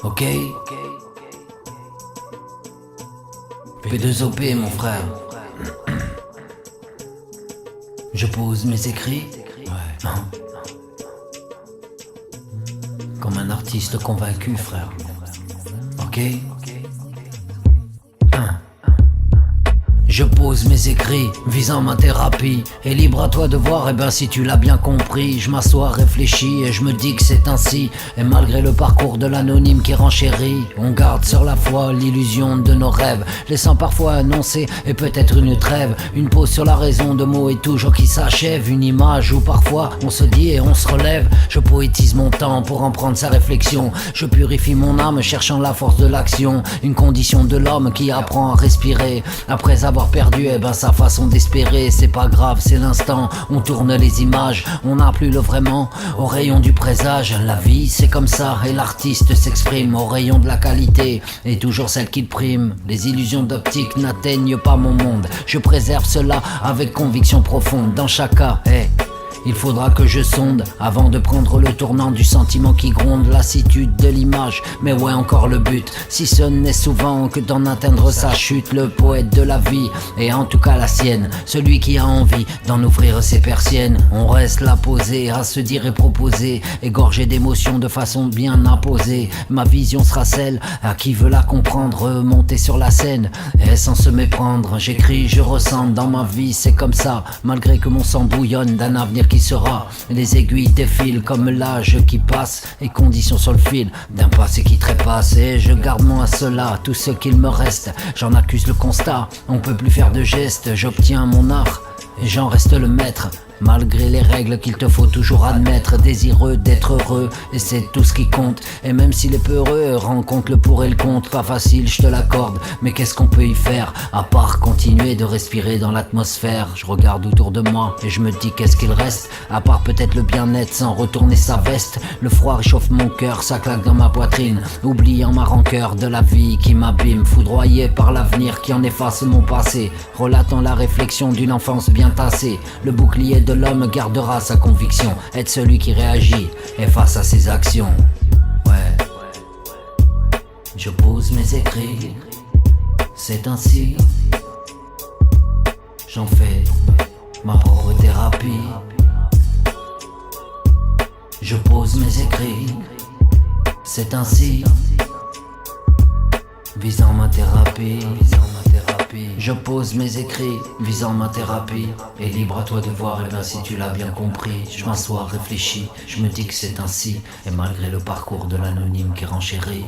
Ok. P2OP mon frère. Je pose mes écrits. Hein. Comme un artiste convaincu, frère. Ok. Je pose mes écrits, visant ma thérapie. Et libre à toi de voir, et ben si tu l'as bien compris. Je m'assois, réfléchis, et je me dis que c'est ainsi. Et malgré le parcours de l'anonyme qui renchérit, on garde sur la foi l'illusion de nos rêves, laissant parfois annoncer, et peut-être une trêve. Une pause sur la raison de mots et toujours qui s'achève. Une image où parfois on se dit et on se relève. Je poétise mon temps pour en prendre sa réflexion. Je purifie mon âme, cherchant la force de l'action. Une condition de l'homme qui apprend à respirer. Après avoir perdu, eh ben sa façon d'espérer. C'est pas grave, c'est l'instant, on tourne les images. On n'a plus le vraiment, au rayon du présage. La vie c'est comme ça, et l'artiste s'exprime au rayon de la qualité, et toujours celle qui prime. Les illusions d'optique n'atteignent pas mon monde. Je préserve cela avec conviction profonde. Dans chaque cas, il faudra que je sonde avant de prendre le tournant du sentiment qui gronde. Lassitude de l'image, mais ouais encore le but. Si ce n'est souvent que d'en atteindre sa chute. Le poète de la vie, et en tout cas la sienne. Celui qui a envie d'en ouvrir ses persiennes. On reste là posé, à se dire et proposer. Égorgé d'émotions de façon bien imposée. Ma vision sera celle à qui veut la comprendre. Monter sur la scène, et sans se méprendre. J'écris, je ressens, dans ma vie c'est comme ça. Malgré que mon sang bouillonne d'un avenir qui sera. Les aiguilles défilent comme l'âge qui passe, et conditions sur le fil d'un passé qui trépasse. Et je garde moi cela, tout ce qu'il me reste. J'en accuse le constat, on peut plus faire de gestes. J'obtiens mon art et j'en reste le maître. Malgré les règles qu'il te faut toujours admettre. Désireux d'être heureux, et c'est tout ce qui compte. Et même s'il est peu heureux, rencontre le pour et le contre. Pas facile, je te l'accorde, mais qu'est-ce qu'on peut y faire à part continuer de respirer dans l'atmosphère. Je regarde autour de moi et je me dis qu'est-ce qu'il reste, à part peut-être le bien-être sans retourner sa veste. Le froid réchauffe mon cœur, ça claque dans ma poitrine, oubliant ma rancœur de la vie qui m'abîme. Foudroyé par l'avenir qui en efface mon passé, relatant la réflexion d'une enfance bien tassée. Le bouclier de l'homme gardera sa conviction, être celui qui réagit et face à ses actions. Ouais, je pose mes écrits, c'est ainsi. J'en fais ma propre thérapie. Je pose mes écrits, c'est ainsi. Visant ma thérapie. Je pose mes écrits, visant ma thérapie. Et libre à toi de voir, et bien si tu l'as bien compris. Je m'assois, réfléchis, je me dis que c'est ainsi. Et malgré le parcours de l'anonyme qui renchérit,